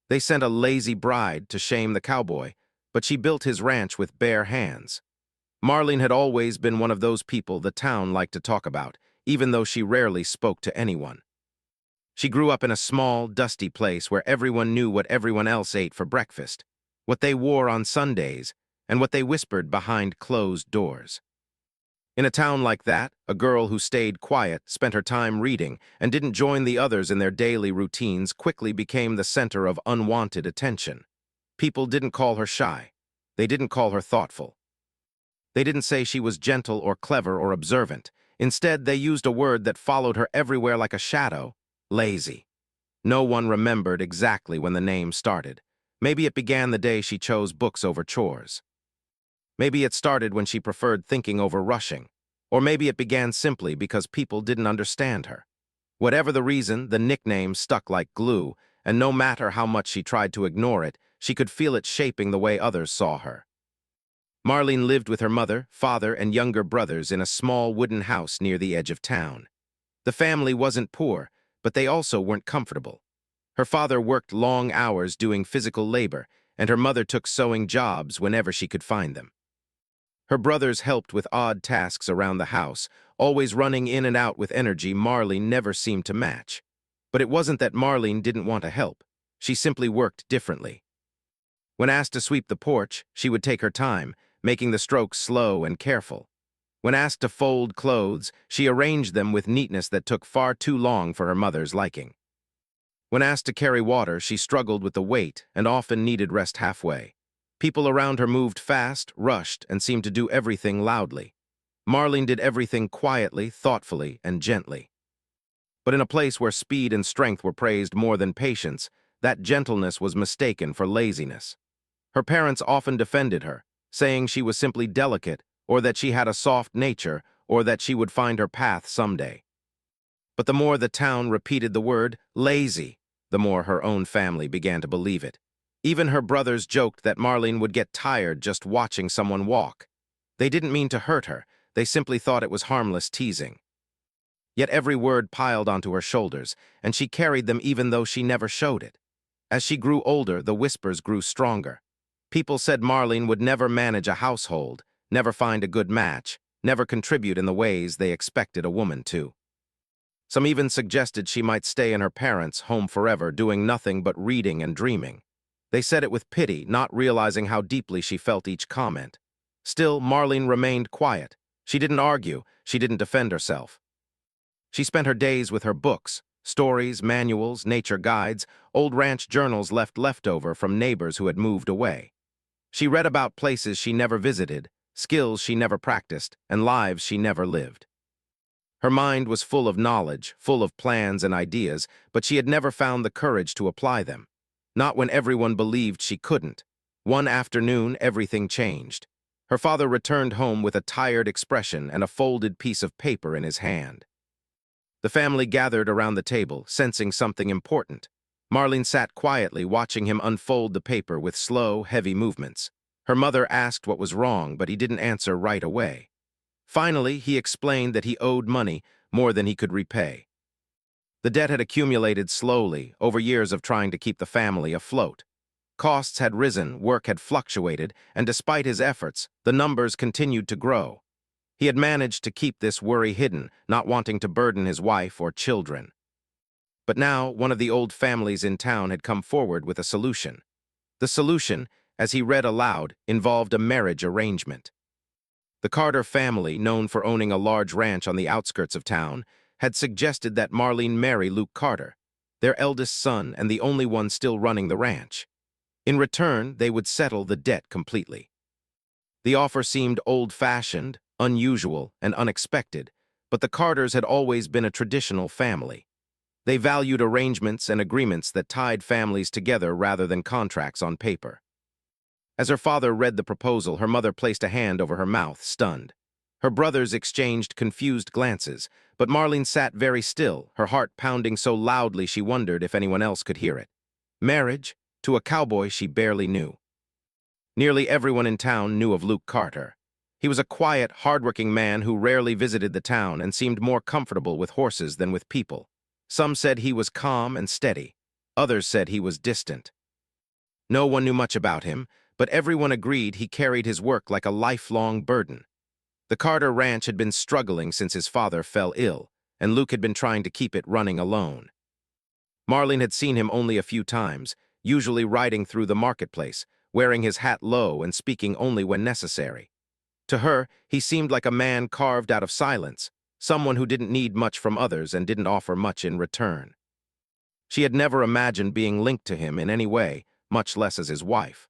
They sent a lazy bride to shame the cowboy, but she built his ranch with bare hands. Marlene had always been one of those people the town liked to talk about, even though she rarely spoke to anyone. She grew up in a small, dusty place where everyone knew what everyone else ate for breakfast, what they wore on Sundays, and what they whispered behind closed doors. In a town like that, a girl who stayed quiet, spent her time reading, and didn't join the others in their daily routines quickly became the center of unwanted attention. People didn't call her shy. They didn't call her thoughtful. They didn't say she was gentle or clever or observant. Instead, they used a word that followed her everywhere like a shadow: lazy. No one remembered exactly when the name started. Maybe it began the day she chose books over chores. Maybe it started when she preferred thinking over rushing. Or maybe it began simply because people didn't understand her. Whatever the reason, the nickname stuck like glue, and no matter how much she tried to ignore it, she could feel it shaping the way others saw her. Marlene lived with her mother, father, and younger brothers in a small wooden house near the edge of town. The family wasn't poor, but they also weren't comfortable. Her father worked long hours doing physical labor, and her mother took sewing jobs whenever she could find them. Her brothers helped with odd tasks around the house, always running in and out with energy Marlene never seemed to match. But it wasn't that Marlene didn't want to help. She simply worked differently. When asked to sweep the porch, she would take her time, making the strokes slow and careful. When asked to fold clothes, she arranged them with neatness that took far too long for her mother's liking. When asked to carry water, she struggled with the weight and often needed rest halfway. People around her moved fast, rushed, and seemed to do everything loudly. Marlene did everything quietly, thoughtfully, and gently. But in a place where speed and strength were praised more than patience, that gentleness was mistaken for laziness. Her parents often defended her, saying she was simply delicate, or that she had a soft nature, or that she would find her path someday. But the more the town repeated the word lazy, the more her own family began to believe it. Even her brothers joked that Marlene would get tired just watching someone walk. They didn't mean to hurt her, they simply thought it was harmless teasing. Yet every word piled onto her shoulders, and she carried them even though she never showed it. As she grew older, the whispers grew stronger. People said Marlene would never manage a household, never find a good match, never contribute in the ways they expected a woman to. Some even suggested she might stay in her parents' home forever, doing nothing but reading and dreaming. They said it with pity, not realizing how deeply she felt each comment. Still, Marlene remained quiet. She didn't argue, she didn't defend herself. She spent her days with her books, stories, manuals, nature guides, old ranch journals left over from neighbors who had moved away. She read about places she never visited, skills she never practiced, and lives she never lived. Her mind was full of knowledge, full of plans and ideas, but she had never found the courage to apply them. Not when everyone believed she couldn't. One afternoon, everything changed. Her father returned home with a tired expression and a folded piece of paper in his hand. The family gathered around the table, sensing something important. Marlene sat quietly, watching him unfold the paper with slow, heavy movements. Her mother asked what was wrong, but he didn't answer right away. Finally, he explained that he owed money, more than he could repay. The debt had accumulated slowly, over years of trying to keep the family afloat. Costs had risen, work had fluctuated, and despite his efforts, the numbers continued to grow. He had managed to keep this worry hidden, not wanting to burden his wife or children. But now, one of the old families in town had come forward with a solution. The solution, as he read aloud, involved a marriage arrangement. The Carter family, known for owning a large ranch on the outskirts of town, had suggested that Marlene marry Luke Carter, their eldest son and the only one still running the ranch. In return, they would settle the debt completely. The offer seemed old-fashioned, unusual, and unexpected, but the Carters had always been a traditional family. They valued arrangements and agreements that tied families together rather than contracts on paper. As her father read the proposal, her mother placed a hand over her mouth, stunned. Her brothers exchanged confused glances, but Marlene sat very still, her heart pounding so loudly she wondered if anyone else could hear it. Marriage? To a cowboy she barely knew. Nearly everyone in town knew of Luke Carter. He was a quiet, hardworking man who rarely visited the town and seemed more comfortable with horses than with people. Some said he was calm and steady. Others said he was distant. No one knew much about him, but everyone agreed he carried his work like a lifelong burden. The Carter Ranch had been struggling since his father fell ill, and Luke had been trying to keep it running alone. Marlene had seen him only a few times, usually riding through the marketplace, wearing his hat low and speaking only when necessary. To her, he seemed like a man carved out of silence, someone who didn't need much from others and didn't offer much in return. She had never imagined being linked to him in any way, much less as his wife.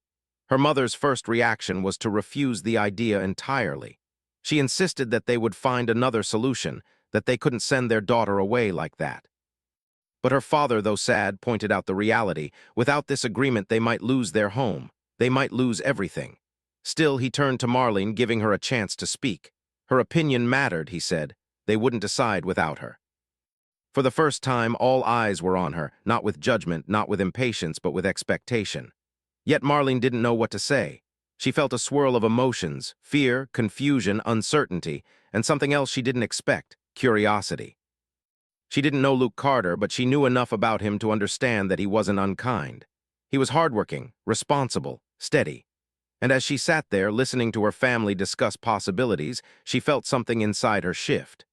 Her mother's first reaction was to refuse the idea entirely. She insisted that they would find another solution, that they couldn't send their daughter away like that. But her father, though sad, pointed out the reality. Without this agreement, they might lose their home. They might lose everything. Still, he turned to Marlene, giving her a chance to speak. Her opinion mattered, he said. They wouldn't decide without her. For the first time, all eyes were on her, not with judgment, not with impatience, but with expectation. Yet Marlene didn't know what to say. She felt a swirl of emotions, fear, confusion, uncertainty, and something else she didn't expect, curiosity. She didn't know Luke Carter, but she knew enough about him to understand that he wasn't unkind. He was hardworking, responsible, steady. And as she sat there, listening to her family discuss possibilities, she felt something inside her shift.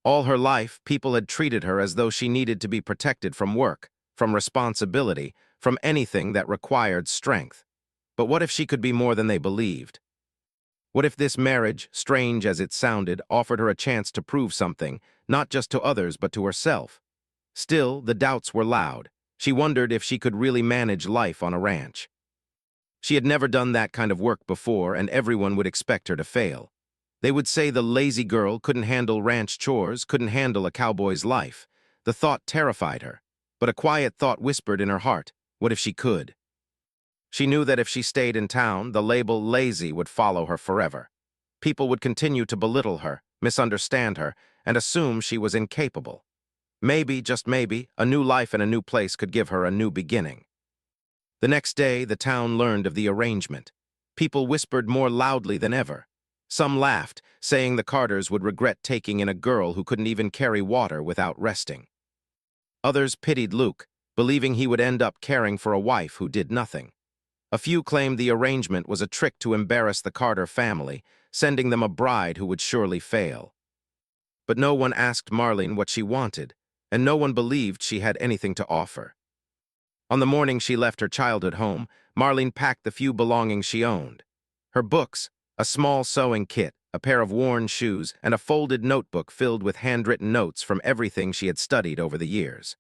All her life, people had treated her as though she needed to be protected from work, from responsibility, from anything that required strength. But what if she could be more than they believed? What if this marriage, strange as it sounded, offered her a chance to prove something, not just to others but to herself? Still, the doubts were loud. She wondered if she could really manage life on a ranch. She had never done that kind of work before, and everyone would expect her to fail. They would say the lazy girl couldn't handle ranch chores, couldn't handle a cowboy's life. The thought terrified her, but a quiet thought whispered in her heart, what if she could? She knew that if she stayed in town, the label lazy would follow her forever. People would continue to belittle her, misunderstand her, and assume she was incapable. Maybe, just maybe, a new life in a new place could give her a new beginning. The next day, the town learned of the arrangement. People whispered more loudly than ever. Some laughed, saying the Carters would regret taking in a girl who couldn't even carry water without resting. Others pitied Luke, believing he would end up caring for a wife who did nothing. A few claimed the arrangement was a trick to embarrass the Carter family, sending them a bride who would surely fail. But no one asked Marlene what she wanted, and no one believed she had anything to offer. On the morning she left her childhood home, Marlene packed the few belongings she owned. Her books, a small sewing kit, a pair of worn shoes, and a folded notebook filled with handwritten notes from everything she had studied over the years.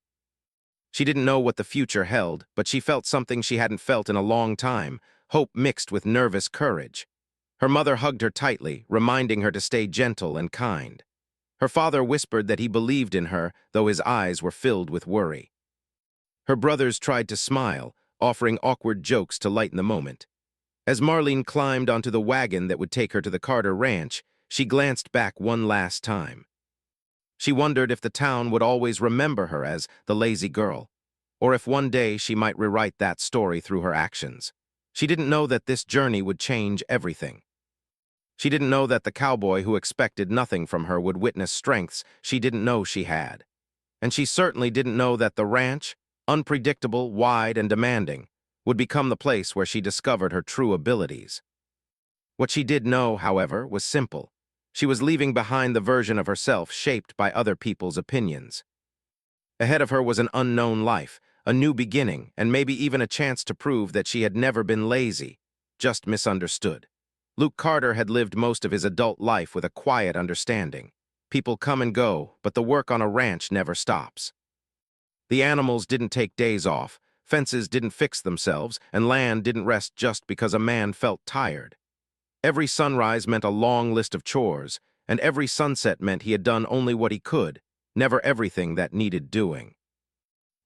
She didn't know what the future held, but she felt something she hadn't felt in a long time, hope mixed with nervous courage. Her mother hugged her tightly, reminding her to stay gentle and kind. Her father whispered that he believed in her, though his eyes were filled with worry. Her brothers tried to smile, offering awkward jokes to lighten the moment. As Marlene climbed onto the wagon that would take her to the Carter Ranch, she glanced back one last time. She wondered if the town would always remember her as the lazy girl, or if one day she might rewrite that story through her actions. She didn't know that this journey would change everything. She didn't know that the cowboy who expected nothing from her would witness strengths she didn't know she had. And she certainly didn't know that the ranch, unpredictable, wide, and demanding, would become the place where she discovered her true abilities. What she did know, however, was simple. She was leaving behind the version of herself shaped by other people's opinions. Ahead of her was an unknown life, a new beginning, and maybe even a chance to prove that she had never been lazy, just misunderstood. Luke Carter had lived most of his adult life with a quiet understanding. People come and go, but the work on a ranch never stops. The animals didn't take days off, fences didn't fix themselves, and land didn't rest just because a man felt tired. Every sunrise meant a long list of chores, and every sunset meant he had done only what he could, never everything that needed doing.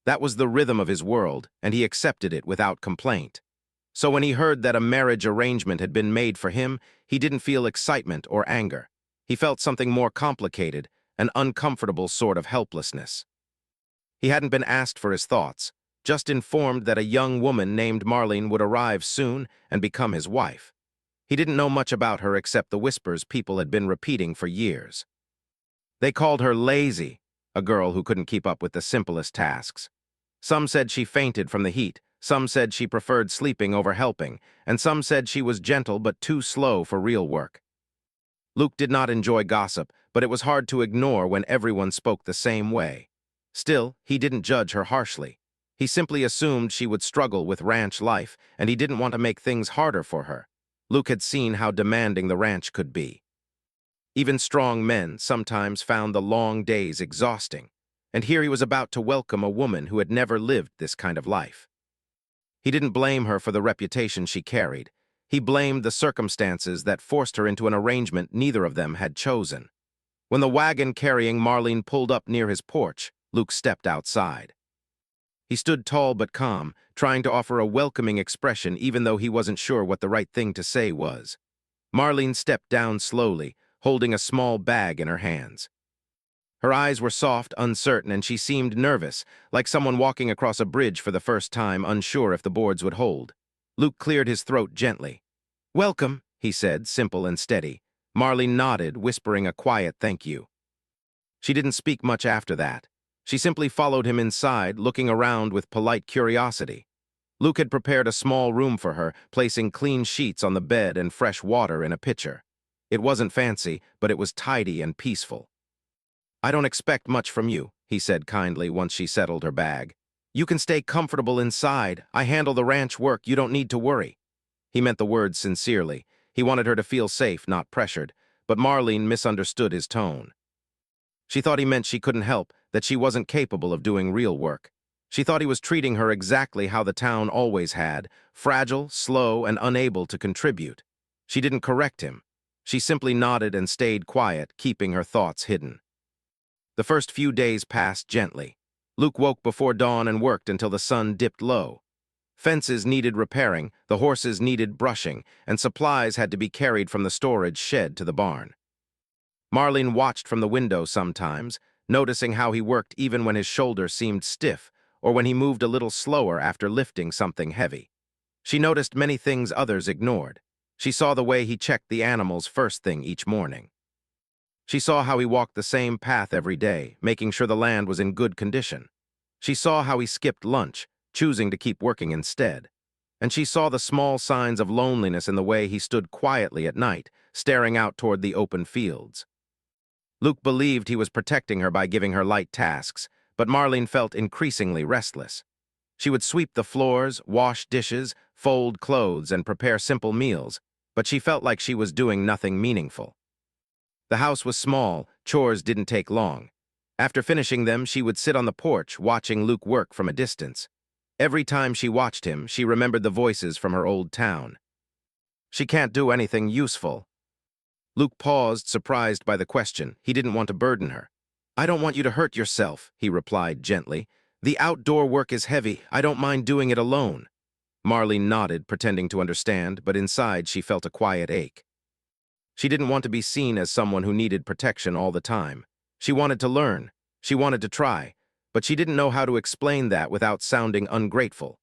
That was the rhythm of his world, and he accepted it without complaint. So when he heard that a marriage arrangement had been made for him, he didn't feel excitement or anger. He felt something more complicated, an uncomfortable sort of helplessness. He hadn't been asked for his thoughts, just informed that a young woman named Marlene would arrive soon and become his wife. He didn't know much about her except the whispers people had been repeating for years. They called her lazy, a girl who couldn't keep up with the simplest tasks. Some said she fainted from the heat, Some said she preferred sleeping over helping, and some said she was gentle but too slow for real work. Luke did not enjoy gossip, but it was hard to ignore when everyone spoke the same way. Still, he didn't judge her harshly. He simply assumed she would struggle with ranch life, and he didn't want to make things harder for her. Luke had seen how demanding the ranch could be. Even strong men sometimes found the long days exhausting, and here he was about to welcome a woman who had never lived this kind of life. He didn't blame her for the reputation she carried. He blamed the circumstances that forced her into an arrangement neither of them had chosen. When the wagon carrying Marlene pulled up near his porch, Luke stepped outside. He stood tall but calm, trying to offer a welcoming expression even though he wasn't sure what the right thing to say was. Marlene stepped down slowly, holding a small bag in her hands. Her eyes were soft, uncertain, and she seemed nervous, like someone walking across a bridge for the first time, unsure if the boards would hold. Luke cleared his throat gently. "Welcome," he said, simple and steady. Marlene nodded, whispering a quiet thank you. She didn't speak much after that. She simply followed him inside, looking around with polite curiosity. Luke had prepared a small room for her, placing clean sheets on the bed and fresh water in a pitcher. It wasn't fancy, but it was tidy and peaceful. "I don't expect much from you," he said kindly once she settled her bag. "You can stay comfortable inside. I handle the ranch work. You don't need to worry." He meant the words sincerely. He wanted her to feel safe, not pressured, but Marlene misunderstood his tone. She thought he meant she couldn't help, that she wasn't capable of doing real work. She thought he was treating her exactly how the town always had, fragile, slow, and unable to contribute. She didn't correct him. She simply nodded and stayed quiet, keeping her thoughts hidden. The first few days passed gently. Luke woke before dawn and worked until the sun dipped low. Fences needed repairing, the horses needed brushing, and supplies had to be carried from the storage shed to the barn. Marlene watched from the window sometimes, noticing how he worked even when his shoulder seemed stiff or when he moved a little slower after lifting something heavy. She noticed many things others ignored. She saw the way he checked the animals first thing each morning. She saw how he walked the same path every day, making sure the land was in good condition. She saw how he skipped lunch, choosing to keep working instead. And she saw the small signs of loneliness in the way he stood quietly at night, staring out toward the open fields. Luke believed he was protecting her by giving her light tasks, but Marlene felt increasingly restless. She would sweep the floors, wash dishes, fold clothes, and prepare simple meals, but she felt like she was doing nothing meaningful. The house was small, chores didn't take long. After finishing them, she would sit on the porch, watching Luke work from a distance. Every time she watched him, she remembered the voices from her old town. "She can't do anything useful." Luke paused, surprised by the question. He didn't want to burden her. "I don't want you to hurt yourself," he replied gently. "The outdoor work is heavy. I don't mind doing it alone." Marlene nodded, pretending to understand, but inside she felt a quiet ache. She didn't want to be seen as someone who needed protection all the time. She wanted to learn. She wanted to try, but she didn't know how to explain that without sounding ungrateful.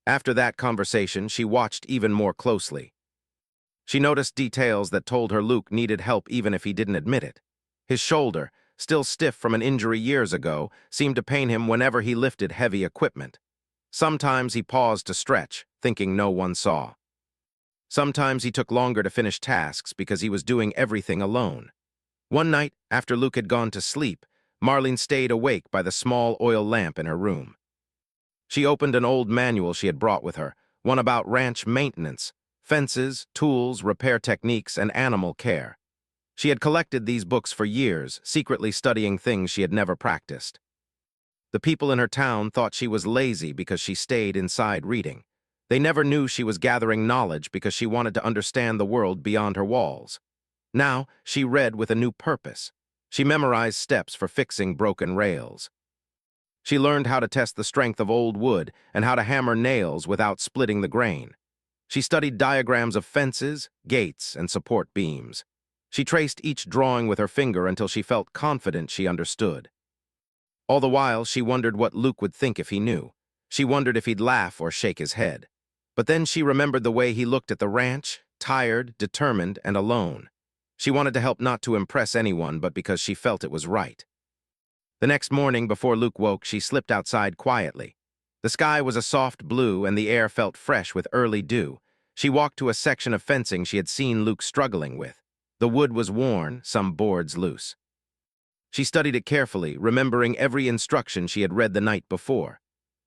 After that conversation, she watched even more closely. She noticed details that told her Luke needed help even if he didn't admit it. His shoulder, still stiff from an injury years ago, seemed to pain him whenever he lifted heavy equipment. Sometimes he paused to stretch, thinking no one saw. Sometimes he took longer to finish tasks because he was doing everything alone. One night, after Luke had gone to sleep, Marlene stayed awake by the small oil lamp in her room. She opened an old manual she had brought with her, one about ranch maintenance, fences, tools, repair techniques, and animal care. She had collected these books for years, secretly studying things she had never practiced. The people in her town thought she was lazy because she stayed inside reading. They never knew she was gathering knowledge because she wanted to understand the world beyond her walls. Now, she read with a new purpose. She memorized steps for fixing broken rails. She learned how to test the strength of old wood and how to hammer nails without splitting the grain. She studied diagrams of fences, gates, and support beams. She traced each drawing with her finger until she felt confident she understood. All the while, she wondered what Luke would think if he knew. She wondered if he'd laugh or shake his head. But then she remembered the way he looked at the ranch, tired, determined, and alone. She wanted to help not to impress anyone, but because she felt it was right. The next morning, before Luke woke, she slipped outside quietly. The sky was a soft blue and the air felt fresh with early dew. She walked to a section of fencing she had seen Luke struggling with. The wood was worn, some boards loose. She studied it carefully, remembering every instruction she had read the night before.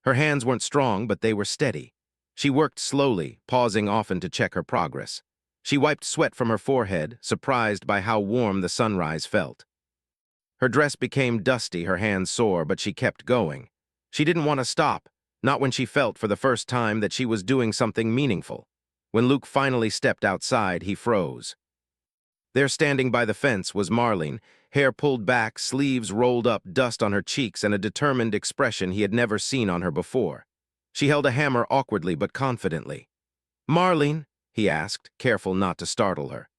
Her hands weren't strong, but they were steady. She worked slowly, pausing often to check her progress. She wiped sweat from her forehead, surprised by how warm the sunrise felt. Her dress became dusty, her hands sore, but she kept going. She didn't want to stop, not when she felt for the first time that she was doing something meaningful. When Luke finally stepped outside, he froze. There, standing by the fence, was Marlene, hair pulled back, sleeves rolled up, dust on her cheeks, and a determined expression he had never seen on her before. She held a hammer awkwardly but confidently. "Marlene," he asked, careful not to startle her.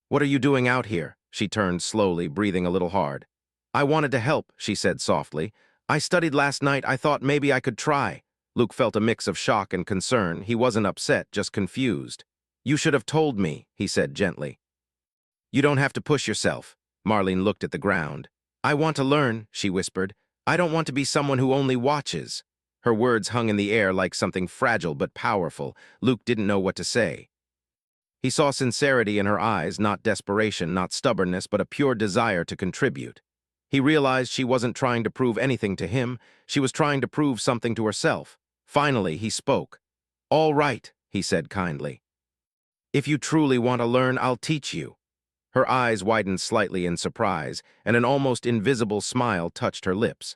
"What are you doing out here?" She turned slowly, breathing a little hard. "I wanted to help," she said softly. "I studied last night. I thought maybe I could try." Luke felt a mix of shock and concern. He wasn't upset, just confused. "You should have told me," he said gently. "You don't have to push yourself." Marlene looked at the ground. "I want to learn," she whispered. "I don't want to be someone who only watches." Her words hung in the air like something fragile but powerful. Luke didn't know what to say. He saw sincerity in her eyes, not desperation, not stubbornness, but a pure desire to contribute. He realized she wasn't trying to prove anything to him. She was trying to prove something to herself. Finally, he spoke. "All right," he said kindly. "If you truly want to learn, I'll teach you." Her eyes widened slightly in surprise, and an almost invisible smile touched her lips.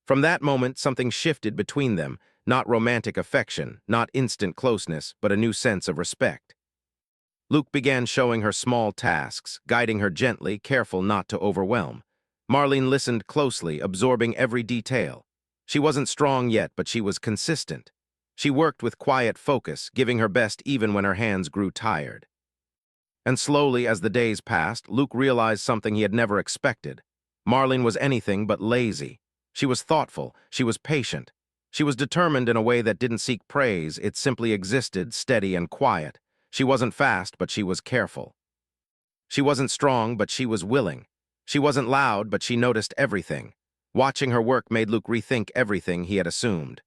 From that moment, something shifted between them, not romantic affection, not instant closeness, but a new sense of respect. Luke began showing her small tasks, guiding her gently, careful not to overwhelm. Marlene listened closely, absorbing every detail. She wasn't strong yet, but she was consistent. She worked with quiet focus, giving her best even when her hands grew tired. And slowly, as the days passed, Luke realized something he had never expected. Marlene was anything but lazy. She was thoughtful, she was patient. She was determined in a way that didn't seek praise, it simply existed, steady and quiet. She wasn't fast, but she was careful. She wasn't strong, but she was willing. She wasn't loud, but she noticed everything. Watching her work made Luke rethink everything he had assumed.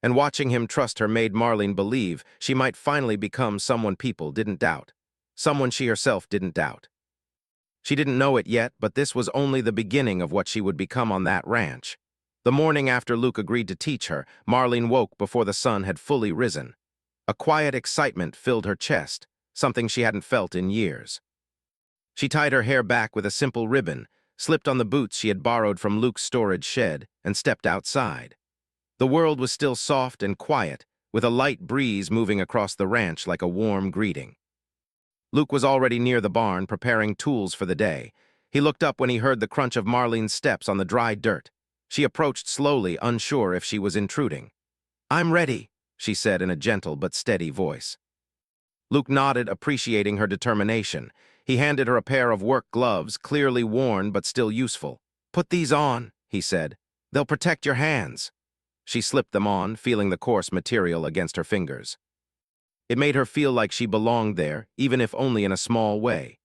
And watching him trust her made Marlene believe she might finally become someone people didn't doubt. Someone she herself didn't doubt. She didn't know it yet, but this was only the beginning of what she would become on that ranch. The morning after Luke agreed to teach her, Marlene woke before the sun had fully risen. A quiet excitement filled her chest, something she hadn't felt in years. She tied her hair back with a simple ribbon, slipped on the boots she had borrowed from Luke's storage shed, and stepped outside. The world was still soft and quiet, with a light breeze moving across the ranch like a warm greeting. Luke was already near the barn, preparing tools for the day. He looked up when he heard the crunch of Marlene's steps on the dry dirt. She approached slowly, unsure if she was intruding. "I'm ready," she said in a gentle but steady voice. Luke nodded, appreciating her determination. He handed her a pair of work gloves, clearly worn but still useful. "Put these on," he said. "They'll protect your hands." She slipped them on, feeling the coarse material against her fingers. It made her feel like she belonged there, even if only in a small way.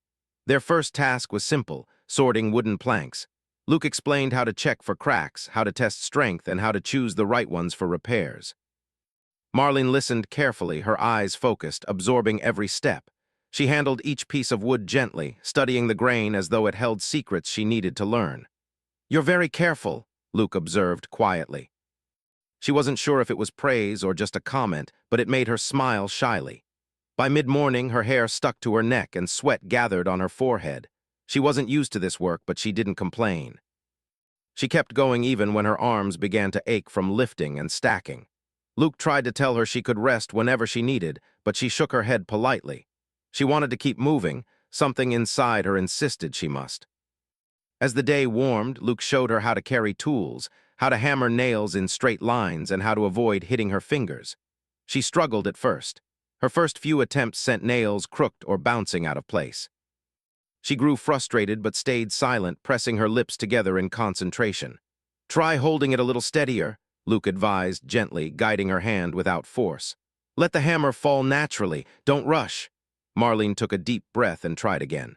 Their first task was simple, sorting wooden planks. Luke explained how to check for cracks, how to test strength, and how to choose the right ones for repairs. Marlene listened carefully, her eyes focused, absorbing every step. She handled each piece of wood gently, studying the grain as though it held secrets she needed to learn. "You're very careful," Luke observed quietly. She wasn't sure if it was praise or just a comment, but it made her smile shyly. By mid-morning, her hair stuck to her neck and sweat gathered on her forehead. She wasn't used to this work, but she didn't complain. She kept going even when her arms began to ache from lifting and stacking. Luke tried to tell her she could rest whenever she needed, but she shook her head politely. She wanted to keep moving. Something inside her insisted she must. As the day warmed, Luke showed her how to carry tools, how to hammer nails in straight lines, and how to avoid hitting her fingers. She struggled at first. Her first few attempts sent nails crooked or bouncing out of place. She grew frustrated but stayed silent, pressing her lips together in concentration. "Try holding it a little steadier," Luke advised gently, guiding her hand without force. "Let the hammer fall naturally. Don't rush." Marlene took a deep breath and tried again.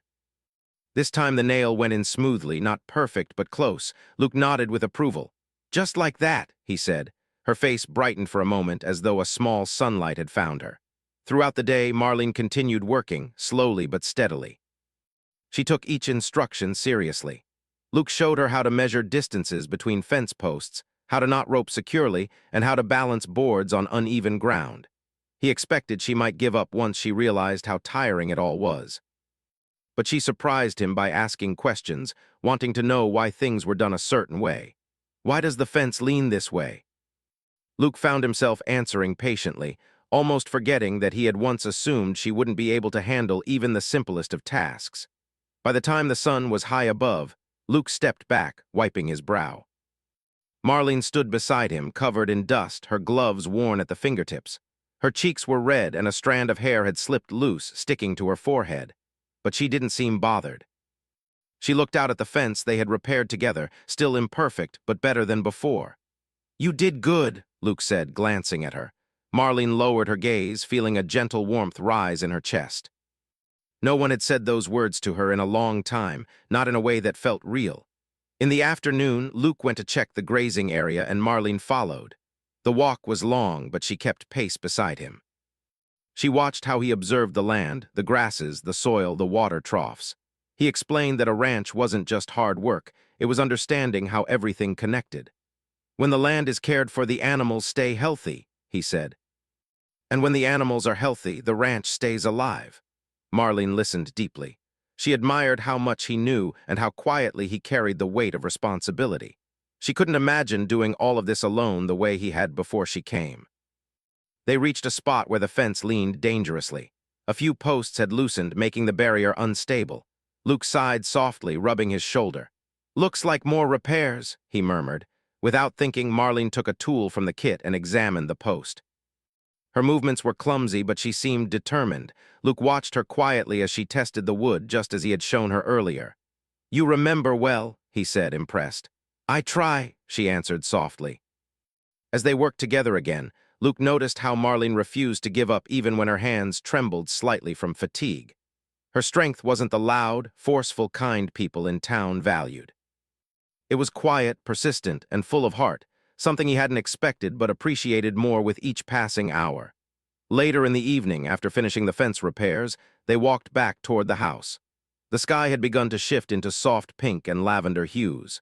This time the nail went in smoothly, not perfect but close. Luke nodded with approval. "Just like that," he said. Her face brightened for a moment as though a small sunlight had found her. Throughout the day, Marlene continued working, slowly but steadily. She took each instruction seriously. Luke showed her how to measure distances between fence posts, how to knot rope securely, and how to balance boards on uneven ground. He expected she might give up once she realized how tiring it all was. But she surprised him by asking questions, wanting to know why things were done a certain way. Why does the fence lean this way? Luke found himself answering patiently, almost forgetting that he had once assumed she wouldn't be able to handle even the simplest of tasks. By the time the sun was high above, Luke stepped back, wiping his brow. Marlene stood beside him, covered in dust, her gloves worn at the fingertips. Her cheeks were red and a strand of hair had slipped loose, sticking to her forehead. But she didn't seem bothered. She looked out at the fence they had repaired together, still imperfect, but better than before. "You did good," Luke said, glancing at her. Marlene lowered her gaze, feeling a gentle warmth rise in her chest. No one had said those words to her in a long time, not in a way that felt real. In the afternoon, Luke went to check the grazing area and Marlene followed. The walk was long, but she kept pace beside him. She watched how he observed the land, the grasses, the soil, the water troughs. He explained that a ranch wasn't just hard work, it was understanding how everything connected. "When the land is cared for, the animals stay healthy," he said. "And when the animals are healthy, the ranch stays alive." Marlene listened deeply. She admired how much he knew and how quietly he carried the weight of responsibility. She couldn't imagine doing all of this alone the way he had before she came. They reached a spot where the fence leaned dangerously. A few posts had loosened, making the barrier unstable. Luke sighed softly, rubbing his shoulder. "Looks like more repairs," he murmured. Without thinking, Marlene took a tool from the kit and examined the post. Her movements were clumsy, but she seemed determined. Luke watched her quietly as she tested the wood, just as he had shown her earlier. "You remember well," he said, impressed. "I try," she answered softly. As they worked together again, Luke noticed how Marlene refused to give up even when her hands trembled slightly from fatigue. Her strength wasn't the loud, forceful kind people in town valued. It was quiet, persistent, and full of heart, something he hadn't expected but appreciated more with each passing hour. Later in the evening, after finishing the fence repairs, they walked back toward the house. The sky had begun to shift into soft pink and lavender hues.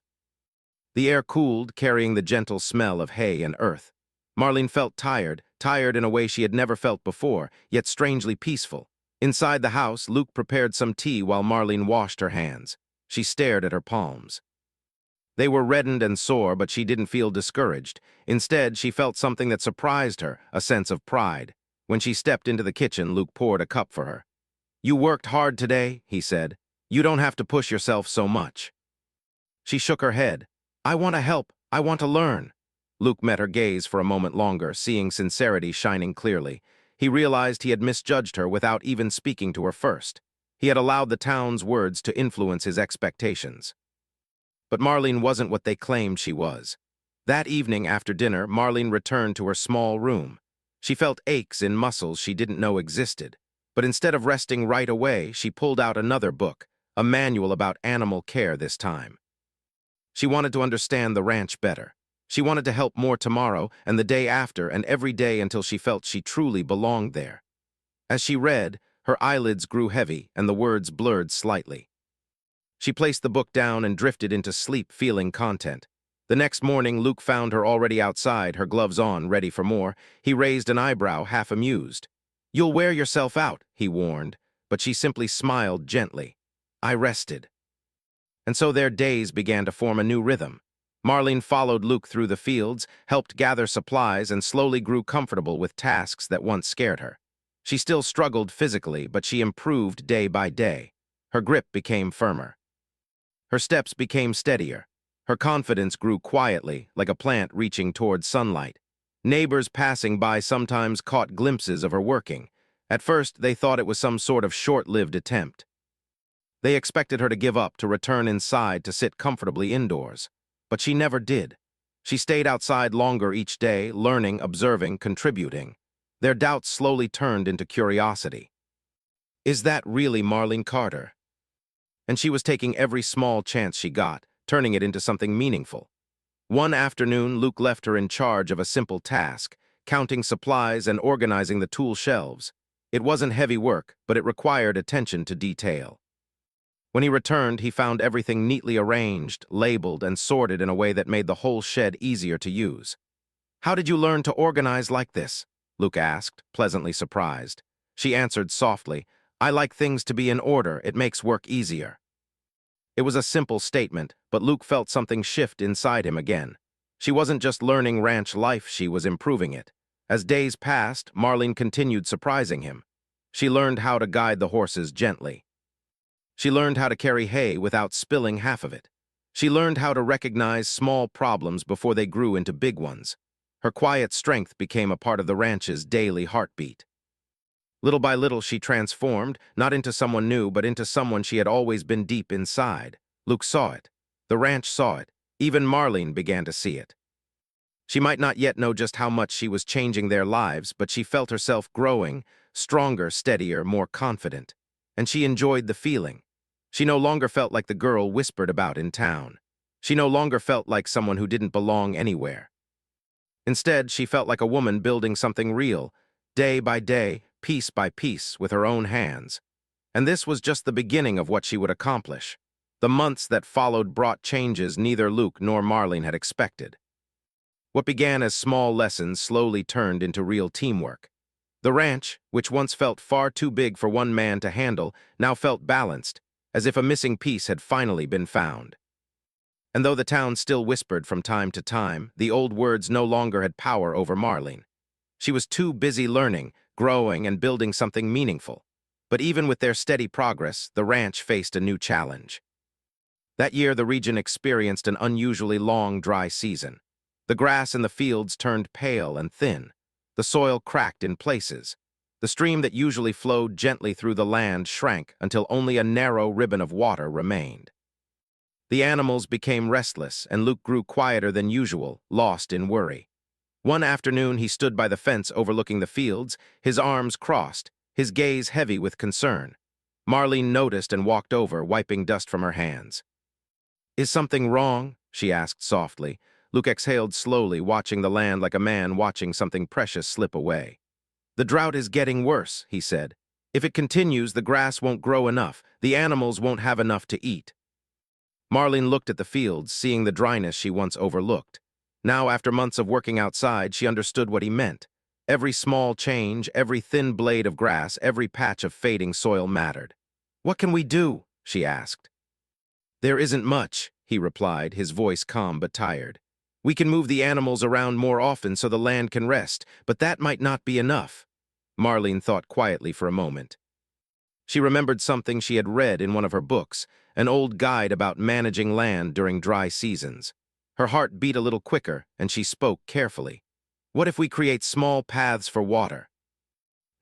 The air cooled, carrying the gentle smell of hay and earth. Marlene felt tired in a way she had never felt before, yet strangely peaceful. Inside the house, Luke prepared some tea while Marlene washed her hands. She stared at her palms. They were reddened and sore, but she didn't feel discouraged. Instead, she felt something that surprised her, a sense of pride. When she stepped into the kitchen, Luke poured a cup for her. "You worked hard today," he said. "You don't have to push yourself so much." She shook her head. "I want to help. I want to learn." Luke met her gaze for a moment longer, seeing sincerity shining clearly. He realized he had misjudged her without even speaking to her first. He had allowed the town's words to influence his expectations. But Marlene wasn't what they claimed she was. That evening after dinner, Marlene returned to her small room. She felt aches in muscles she didn't know existed. But instead of resting right away, she pulled out another book, a manual about animal care this time. She wanted to understand the ranch better. She wanted to help more tomorrow and the day after and every day until she felt she truly belonged there. As she read, her eyelids grew heavy and the words blurred slightly. She placed the book down and drifted into sleep, feeling content. The next morning, Luke found her already outside, her gloves on, ready for more. He raised an eyebrow, half amused. "You'll wear yourself out," he warned, but she simply smiled gently. "I rested." And so their days began to form a new rhythm. Marlene followed Luke through the fields, helped gather supplies, and slowly grew comfortable with tasks that once scared her. She still struggled physically, but she improved day by day. Her grip became firmer. Her steps became steadier. Her confidence grew quietly, like a plant reaching towards sunlight. Neighbors passing by sometimes caught glimpses of her working. At first, they thought it was some sort of short-lived attempt. They expected her to give up, to return inside, to sit comfortably indoors. But she never did. She stayed outside longer each day, learning, observing, contributing. Their doubts slowly turned into curiosity. Is that really Marlene Carter? And she was taking every small chance she got, turning it into something meaningful. One afternoon, Luke left her in charge of a simple task, counting supplies and organizing the tool shelves. It wasn't heavy work, but it required attention to detail. When he returned, he found everything neatly arranged, labeled, and sorted in a way that made the whole shed easier to use. "How did you learn to organize like this?" Luke asked, pleasantly surprised. She answered softly, "I like things to be in order. It makes work easier." It was a simple statement, but Luke felt something shift inside him again. She wasn't just learning ranch life, she was improving it. As days passed, Marlene continued surprising him. She learned how to guide the horses gently. She learned how to carry hay without spilling half of it. She learned how to recognize small problems before they grew into big ones. Her quiet strength became a part of the ranch's daily heartbeat. Little by little, she transformed, not into someone new, but into someone she had always been deep inside. Luke saw it. The ranch saw it. Even Marlene began to see it. She might not yet know just how much she was changing their lives, but she felt herself growing, stronger, steadier, more confident. And she enjoyed the feeling. She no longer felt like the girl whispered about in town. She no longer felt like someone who didn't belong anywhere. Instead, she felt like a woman building something real, day by day, piece by piece, with her own hands. And this was just the beginning of what she would accomplish. The months that followed brought changes neither Luke nor Marlene had expected. What began as small lessons slowly turned into real teamwork. The ranch, which once felt far too big for one man to handle, now felt balanced, as if a missing piece had finally been found. And though the town still whispered from time to time, the old words no longer had power over Marlene. She was too busy learning, growing, and building something meaningful. But even with their steady progress, the ranch faced a new challenge. That year, the region experienced an unusually long, dry season. The grass in the fields turned pale and thin. The soil cracked in places. The stream that usually flowed gently through the land shrank until only a narrow ribbon of water remained. The animals became restless, and Luke grew quieter than usual, lost in worry. One afternoon, he stood by the fence overlooking the fields, his arms crossed, his gaze heavy with concern. Marlene noticed and walked over, wiping dust from her hands. "Is something wrong?" she asked softly. Luke exhaled slowly, watching the land like a man watching something precious slip away. "The drought is getting worse," he said. "If it continues, the grass won't grow enough. The animals won't have enough to eat." Marlene looked at the fields, seeing the dryness she once overlooked. Now, after months of working outside, she understood what he meant. Every small change, every thin blade of grass, every patch of fading soil mattered. "What can we do?" she asked. "There isn't much," he replied, his voice calm but tired. "We can move the animals around more often so the land can rest, but that might not be enough." Marlene thought quietly for a moment. She remembered something she had read in one of her books, an old guide about managing land during dry seasons. Her heart beat a little quicker, and she spoke carefully. "What if we create small paths for water?"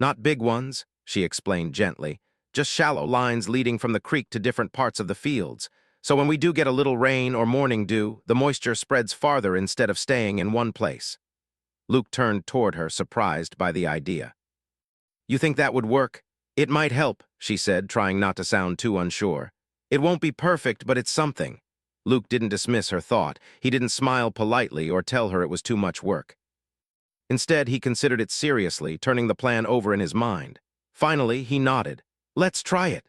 "Not big ones," she explained gently, "just shallow lines leading from the creek to different parts of the fields. So when we do get a little rain or morning dew, the moisture spreads farther instead of staying in one place." Luke turned toward her, surprised by the idea. "You think that would work?" "It might help," she said, trying not to sound too unsure. "It won't be perfect, but it's something." Luke didn't dismiss her thought. He didn't smile politely or tell her it was too much work. Instead, he considered it seriously, turning the plan over in his mind. Finally, he nodded. "Let's try it."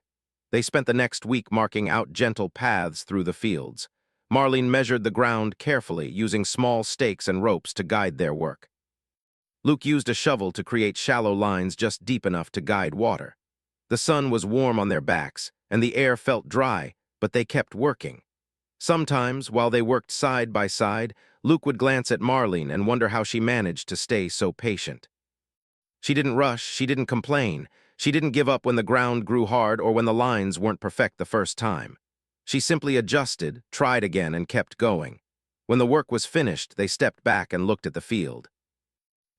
They spent the next week marking out gentle paths through the fields. Marlene measured the ground carefully, using small stakes and ropes to guide their work. Luke used a shovel to create shallow lines just deep enough to guide water. The sun was warm on their backs, and the air felt dry, but they kept working. Sometimes, while they worked side by side, Luke would glance at Marlene and wonder how she managed to stay so patient. She didn't rush, she didn't complain. She didn't give up when the ground grew hard or when the lines weren't perfect the first time. She simply adjusted, tried again, and kept going. When the work was finished, they stepped back and looked at the field.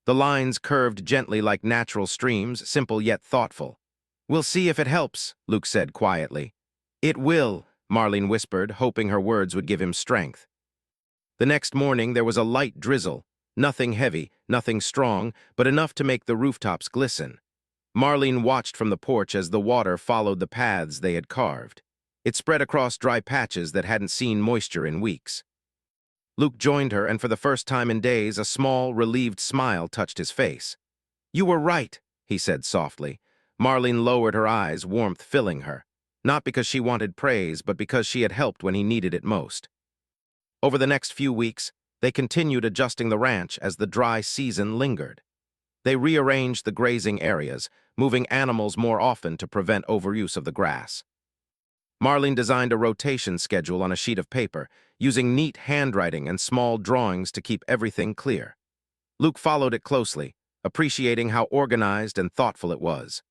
The lines curved gently like natural streams, simple yet thoughtful. "We'll see if it helps," Luke said quietly. "It will," Marlene whispered, hoping her words would give him strength. The next morning, there was a light drizzle. Nothing heavy, nothing strong, but enough to make the rooftops glisten. Marlene watched from the porch as the water followed the paths they had carved. It spread across dry patches that hadn't seen moisture in weeks. Luke joined her, and for the first time in days, a small, relieved smile touched his face. "You were right," he said softly. Marlene lowered her eyes, warmth filling her. Not because she wanted praise, but because she had helped when he needed it most. Over the next few weeks, they continued adjusting the ranch as the dry season lingered. They rearranged the grazing areas, moving animals more often to prevent overuse of the grass. Marlene designed a rotation schedule on a sheet of paper, using neat handwriting and small drawings to keep everything clear. Luke followed it closely, appreciating how organized and thoughtful it was.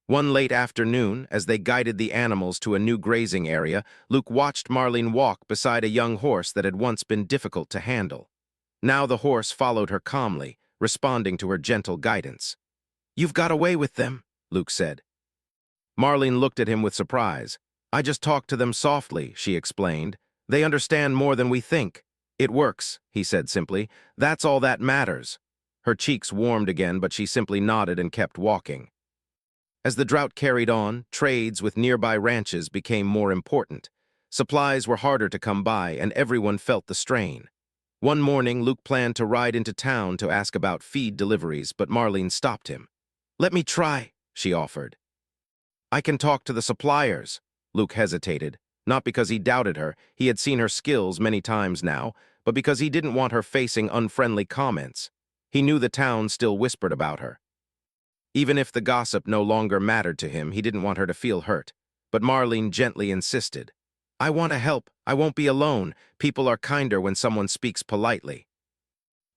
One late afternoon, as they guided the animals to a new grazing area, Luke watched Marlene walk beside a young horse that had once been difficult to handle. Now the horse followed her calmly, responding to her gentle guidance. "You've got away with them," Luke said. Marlene looked at him with surprise. "I just talked to them softly," she explained. "They understand more than we think." "It works," he said simply. "That's all that matters." Her cheeks warmed again, but she simply nodded and kept walking. As the drought carried on, trades with nearby ranches became more important. Supplies were harder to come by, and everyone felt the strain. One morning, Luke planned to ride into town to ask about feed deliveries, but Marlene stopped him. "Let me try," she offered. "I can talk to the suppliers." Luke hesitated, not because he doubted her. He had seen her skills many times now, but because he didn't want her facing unfriendly comments. He knew the town still whispered about her. Even if the gossip no longer mattered to him, he didn't want her to feel hurt. But Marlene gently insisted. "I want to help. I won't be alone. People are kinder when someone speaks politely."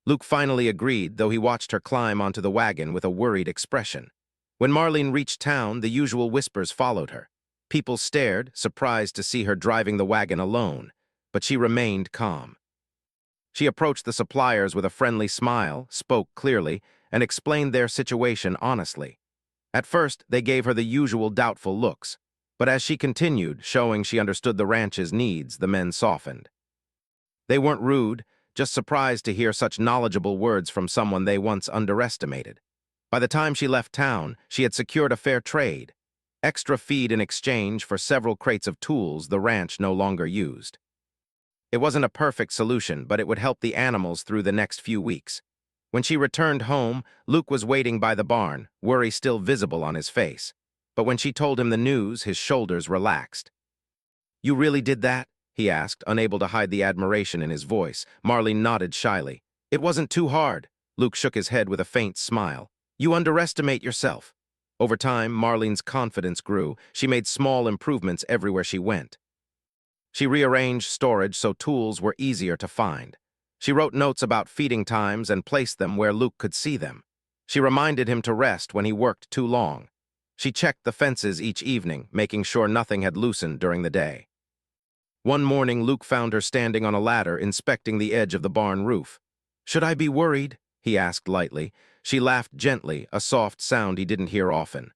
Luke finally agreed, though he watched her climb onto the wagon with a worried expression. When Marlene reached town, the usual whispers followed her. People stared, surprised to see her driving the wagon alone, but she remained calm. She approached the suppliers with a friendly smile, spoke clearly, and explained their situation honestly. At first, they gave her the usual doubtful looks, but as she continued, showing she understood the ranch's needs, the men softened. They weren't rude, just surprised to hear such knowledgeable words from someone they once underestimated. By the time she left town, she had secured a fair trade, extra feed in exchange for several crates of tools the ranch no longer used. It wasn't a perfect solution, but it would help the animals through the next few weeks. When she returned home, Luke was waiting by the barn, worry still visible on his face. But when she told him the news, his shoulders relaxed. "You really did that?" he asked, unable to hide the admiration in his voice. Marlene nodded shyly. "It wasn't too hard." Luke shook his head with a faint smile. "You underestimate yourself." Over time, Marlene's confidence grew. She made small improvements everywhere she went. She rearranged storage so tools were easier to find. She wrote notes about feeding times and placed them where Luke could see them. She reminded him to rest when he worked too long. She checked the fences each evening, making sure nothing had loosened during the day. One morning, Luke found her standing on a ladder, inspecting the edge of the barn roof. "Should I be worried?" he asked lightly. She laughed gently, a soft sound he didn't hear often.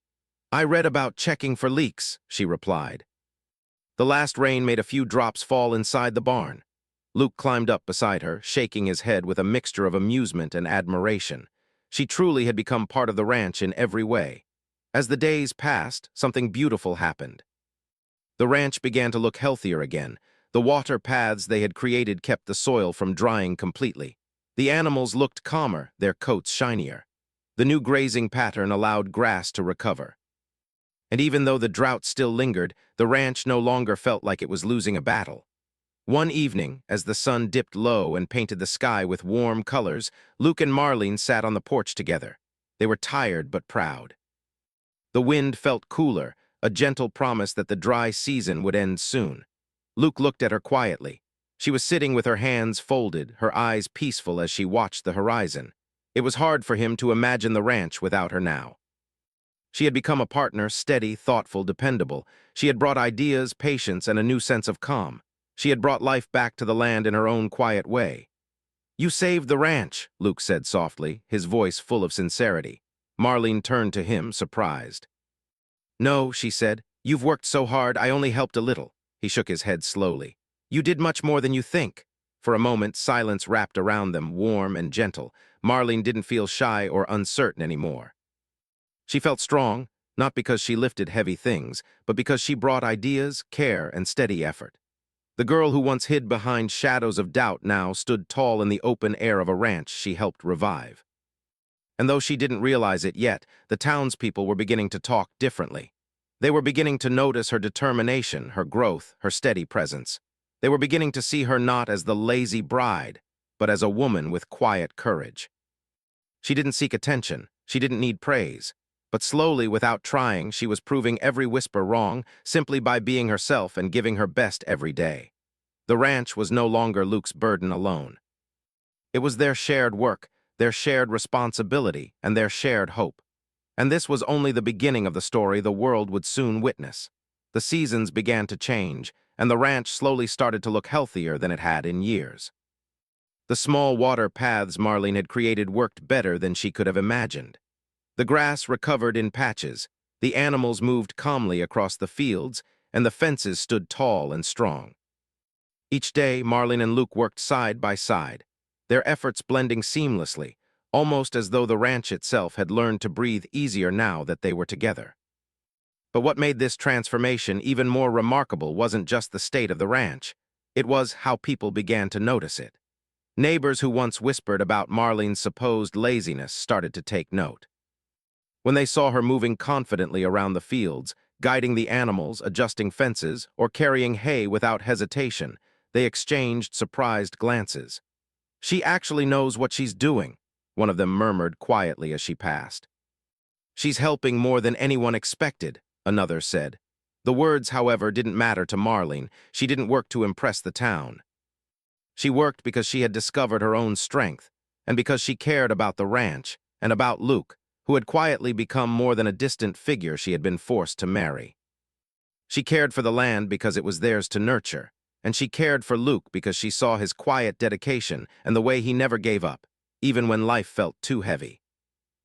"I read about checking for leaks," she replied. The last rain made a few drops fall inside the barn. Luke climbed up beside her, shaking his head with a mixture of amusement and admiration. She truly had become part of the ranch in every way. As the days passed, something beautiful happened. The ranch began to look healthier again. The water paths they had created kept the soil from drying completely. The animals looked calmer, their coats shinier. The new grazing pattern allowed grass to recover. And even though the drought still lingered, the ranch no longer felt like it was losing a battle. One evening, as the sun dipped low and painted the sky with warm colors, Luke and Marlene sat on the porch together. They were tired but proud. The wind felt cooler, a gentle promise that the dry season would end soon. Luke looked at her quietly. She was sitting with her hands folded, her eyes peaceful as she watched the horizon. It was hard for him to imagine the ranch without her now. She had become a partner, steady, thoughtful, dependable. She had brought ideas, patience, and a new sense of calm. She had brought life back to the land in her own quiet way. "You saved the ranch," Luke said softly, his voice full of sincerity. Marlene turned to him, surprised. "No," she said. "You've worked so hard, I only helped a little." He shook his head slowly. "You did much more than you think." For a moment, silence wrapped around them, warm and gentle. Marlene didn't feel shy or uncertain anymore. She felt strong, not because she lifted heavy things, but because she brought ideas, care, and steady effort. The girl who once hid behind shadows of doubt now stood tall in the open air of a ranch she helped revive. And though she didn't realize it yet, the townspeople were beginning to talk differently. They were beginning to notice her determination, her growth, her steady presence. They were beginning to see her not as the lazy bride, but as a woman with quiet courage. She didn't seek attention, she didn't need praise. But slowly, without trying, she was proving every whisper wrong simply by being herself and giving her best every day. The ranch was no longer Luke's burden alone. It was their shared work, their shared responsibility, and their shared hope. And this was only the beginning of the story the world would soon witness. The seasons began to change, and the ranch slowly started to look healthier than it had in years. The small water paths Marlene had created worked better than she could have imagined. The grass recovered in patches, the animals moved calmly across the fields, and the fences stood tall and strong. Each day, Marlene and Luke worked side by side, their efforts blending seamlessly, almost as though the ranch itself had learned to breathe easier now that they were together. But what made this transformation even more remarkable wasn't just the state of the ranch. It was how people began to notice it. Neighbors who once whispered about Marlene's supposed laziness started to take note. When they saw her moving confidently around the fields, guiding the animals, adjusting fences, or carrying hay without hesitation, they exchanged surprised glances. "She actually knows what she's doing," one of them murmured quietly as she passed. "She's helping more than anyone expected," another said. The words, however, didn't matter to Marlene. She didn't work to impress the town. She worked because she had discovered her own strength, and because she cared about the ranch, and about Luke, who had quietly become more than a distant figure she had been forced to marry. She cared for the land because it was theirs to nurture, and she cared for Luke because she saw his quiet dedication and the way he never gave up, even when life felt too heavy.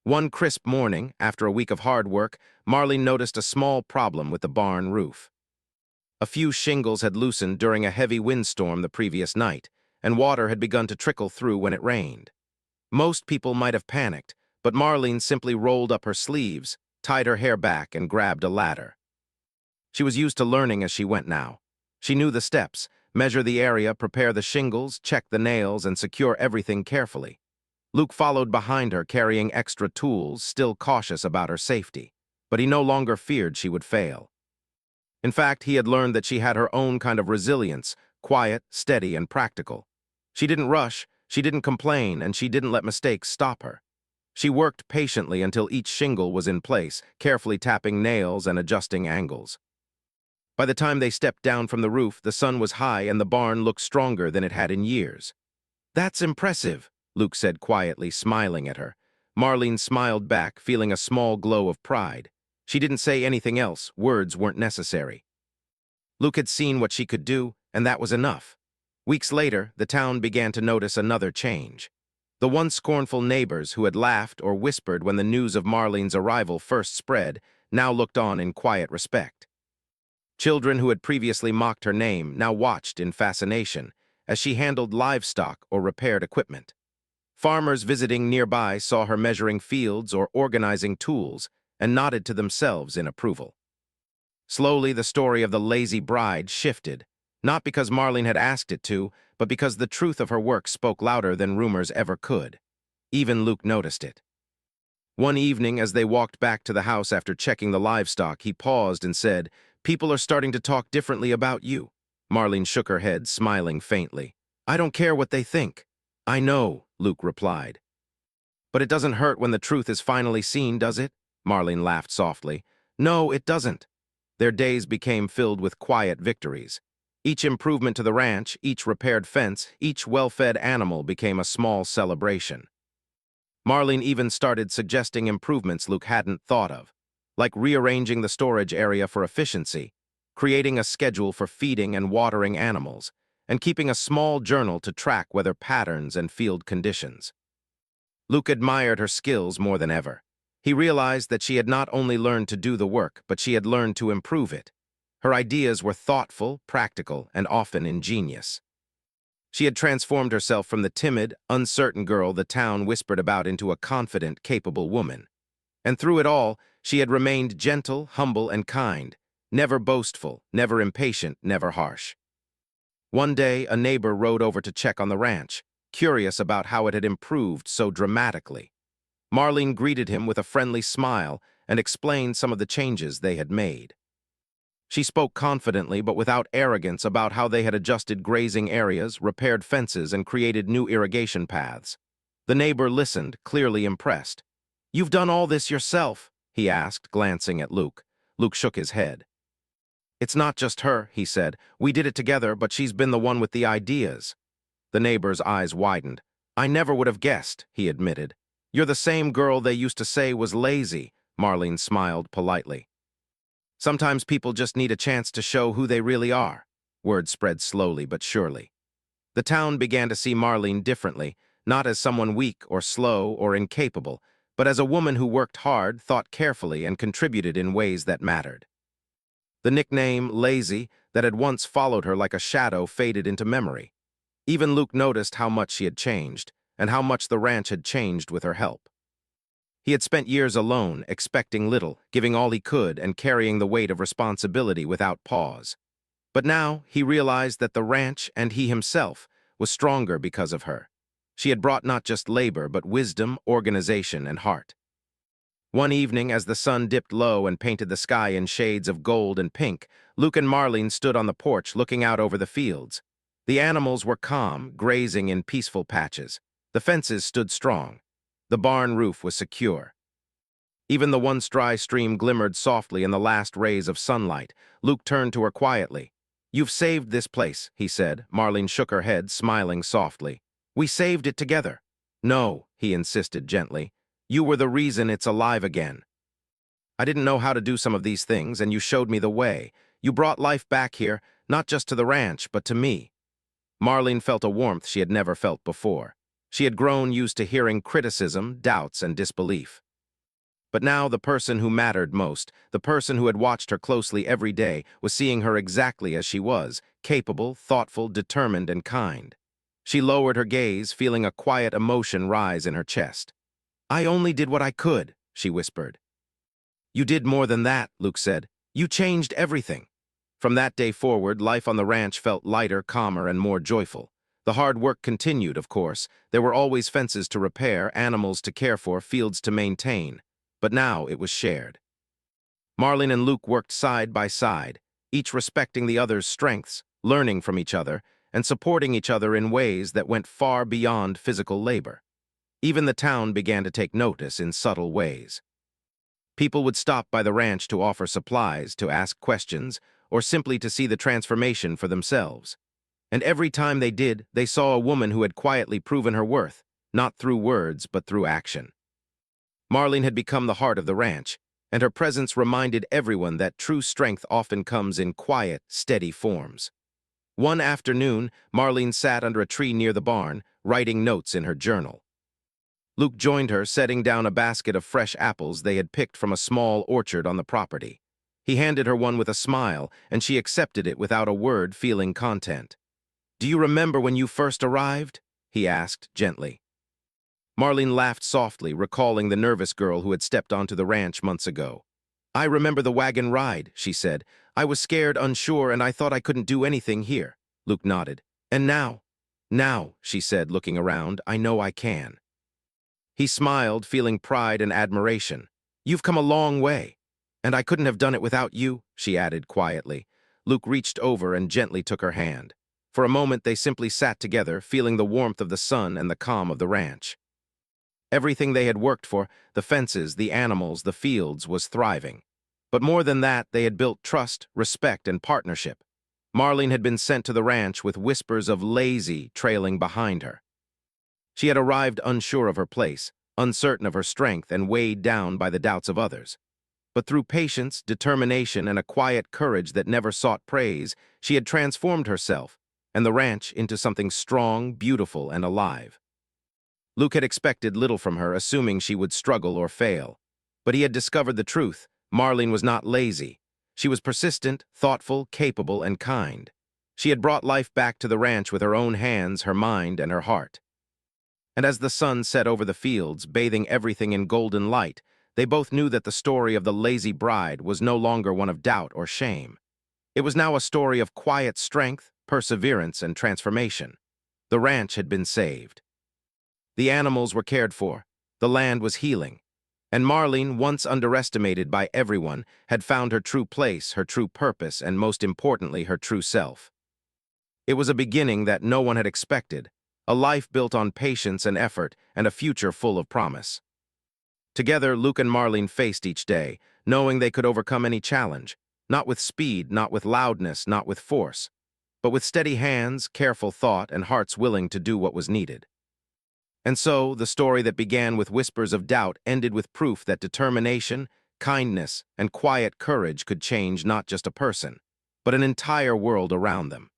One crisp morning, after a week of hard work, Marlene noticed a small problem with the barn roof. A few shingles had loosened during a heavy windstorm the previous night, and water had begun to trickle through when it rained. Most people might have panicked, but Marlene simply rolled up her sleeves, tied her hair back, and grabbed a ladder. She was used to learning as she went now. She knew the steps: measure the area, prepare the shingles, check the nails, and secure everything carefully. Luke followed behind her, carrying extra tools, still cautious about her safety. But he no longer feared she would fail. In fact, he had learned that she had her own kind of resilience, quiet, steady, and practical. She didn't rush, she didn't complain, and she didn't let mistakes stop her. She worked patiently until each shingle was in place, carefully tapping nails and adjusting angles. By the time they stepped down from the roof, the sun was high and the barn looked stronger than it had in years. "That's impressive," Luke said quietly, smiling at her. Marlene smiled back, feeling a small glow of pride. She didn't say anything else, words weren't necessary. Luke had seen what she could do, and that was enough. Weeks later, the town began to notice another change. The once scornful neighbors who had laughed or whispered when the news of Marlene's arrival first spread now looked on in quiet respect. Children who had previously mocked her name now watched in fascination as she handled livestock or repaired equipment. Farmers visiting nearby saw her measuring fields or organizing tools and nodded to themselves in approval. Slowly, the story of the lazy bride shifted, not because Marlene had asked it to, but because the truth of her work spoke louder than rumors ever could. Even Luke noticed it. One evening, as they walked back to the house after checking the livestock, he paused and said, "People are starting to talk differently about you." Marlene shook her head, smiling faintly. "I don't care what they think." "I know," Luke replied. "But it doesn't hurt when the truth is finally seen, does it?" Marlene laughed softly. "No, it doesn't." Their days became filled with quiet victories. Each improvement to the ranch, each repaired fence, each well-fed animal became a small celebration. Marlene even started suggesting improvements Luke hadn't thought of, like rearranging the storage area for efficiency, creating a schedule for feeding and watering animals, and keeping a small journal to track weather patterns and field conditions. Luke admired her skills more than ever. He realized that she had not only learned to do the work, but she had learned to improve it. Her ideas were thoughtful, practical, and often ingenious. She had transformed herself from the timid, uncertain girl the town whispered about into a confident, capable woman. And through it all, she had remained gentle, humble, and kind, never boastful, never impatient, never harsh. One day, a neighbor rode over to check on the ranch, curious about how it had improved so dramatically. Marlene greeted him with a friendly smile and explained some of the changes they had made. She spoke confidently but without arrogance about how they had adjusted grazing areas, repaired fences, and created new irrigation paths. The neighbor listened, clearly impressed. "You've done all this yourself?" he asked, glancing at Luke. Luke shook his head. "It's not just her," he said. "We did it together, but she's been the one with the ideas." The neighbor's eyes widened. "I never would have guessed," he admitted. "You're the same girl they used to say was lazy," Marlene smiled politely. "Sometimes people just need a chance to show who they really are." Word spread slowly but surely. The town began to see Marlene differently, not as someone weak or slow or incapable, but as a woman who worked hard, thought carefully, and contributed in ways that mattered. The nickname, Lazy, that had once followed her like a shadow faded into memory. Even Luke noticed how much she had changed, and how much the ranch had changed with her help. He had spent years alone, expecting little, giving all he could, and carrying the weight of responsibility without pause. But now he realized that the ranch, and he himself, was stronger because of her. She had brought not just labor, but wisdom, organization, and heart. One evening, as the sun dipped low and painted the sky in shades of gold and pink, Luke and Marlene stood on the porch looking out over the fields. The animals were calm, grazing in peaceful patches. The fences stood strong. The barn roof was secure. Even the once dry stream glimmered softly in the last rays of sunlight. Luke turned to her quietly. "You've saved this place," he said. Marlene shook her head, smiling softly. "We saved it together." "No," he insisted gently. "You were the reason it's alive again. I didn't know how to do some of these things, and you showed me the way. You brought life back here, not just to the ranch, but to me." Marlene felt a warmth she had never felt before. She had grown used to hearing criticism, doubts, and disbelief. But now the person who mattered most, the person who had watched her closely every day, was seeing her exactly as she was, capable, thoughtful, determined, and kind. She lowered her gaze, feeling a quiet emotion rise in her chest. "I only did what I could," she whispered. "You did more than that," Luke said. "You changed everything." From that day forward, life on the ranch felt lighter, calmer, and more joyful. The hard work continued, of course. There were always fences to repair, animals to care for, fields to maintain. But now it was shared. Marlene and Luke worked side by side, each respecting the other's strengths, learning from each other, and supporting each other in ways that went far beyond physical labor. Even the town began to take notice in subtle ways. People would stop by the ranch to offer supplies, to ask questions, or simply to see the transformation for themselves. And every time they did, they saw a woman who had quietly proven her worth, not through words, but through action. Marlene had become the heart of the ranch, and her presence reminded everyone that true strength often comes in quiet, steady forms. One afternoon, Marlene sat under a tree near the barn, writing notes in her journal. Luke joined her, setting down a basket of fresh apples they had picked from a small orchard on the property. He handed her one with a smile, and she accepted it without a word, feeling content. "Do you remember when you first arrived?" he asked gently. Marlene laughed softly, recalling the nervous girl who had stepped onto the ranch months ago. "I remember the wagon ride," she said. "I was scared, unsure, and I thought I couldn't do anything here." Luke nodded. "And now?" "Now," she said, looking around, "I know I can." He smiled, feeling pride and admiration. "You've come a long way. And I couldn't have done it without you," she added quietly. Luke reached over and gently took her hand. For a moment they simply sat together, feeling the warmth of the sun and the calm of the ranch. Everything they had worked for, the fences, the animals, the fields, was thriving. But more than that, they had built trust, respect, and partnership. Marlene had been sent to the ranch with whispers of lazy trailing behind her. She had arrived unsure of her place, uncertain of her strength, and weighed down by the doubts of others. But through patience, determination, and a quiet courage that never sought praise, she had transformed herself and the ranch into something strong, beautiful, and alive. Luke had expected little from her, assuming she would struggle or fail. But he had discovered the truth. Marlene was not lazy. She was persistent, thoughtful, capable, and kind. She had brought life back to the ranch with her own hands, her mind, and her heart. And as the sun set over the fields, bathing everything in golden light, they both knew that the story of the lazy bride was no longer one of doubt or shame. It was now a story of quiet strength, perseverance, and transformation. The ranch had been saved. The animals were cared for. The land was healing. And Marlene, once underestimated by everyone, had found her true place, her true purpose, and most importantly, her true self. It was a beginning that no one had expected, a life built on patience and effort, and a future full of promise. Together, Luke and Marlene faced each day, knowing they could overcome any challenge, not with speed, not with loudness, not with force, but with steady hands, careful thought, and hearts willing to do what was needed. And so, the story that began with whispers of doubt ended with proof that determination, kindness, and quiet courage could change not just a person, but an entire world around them.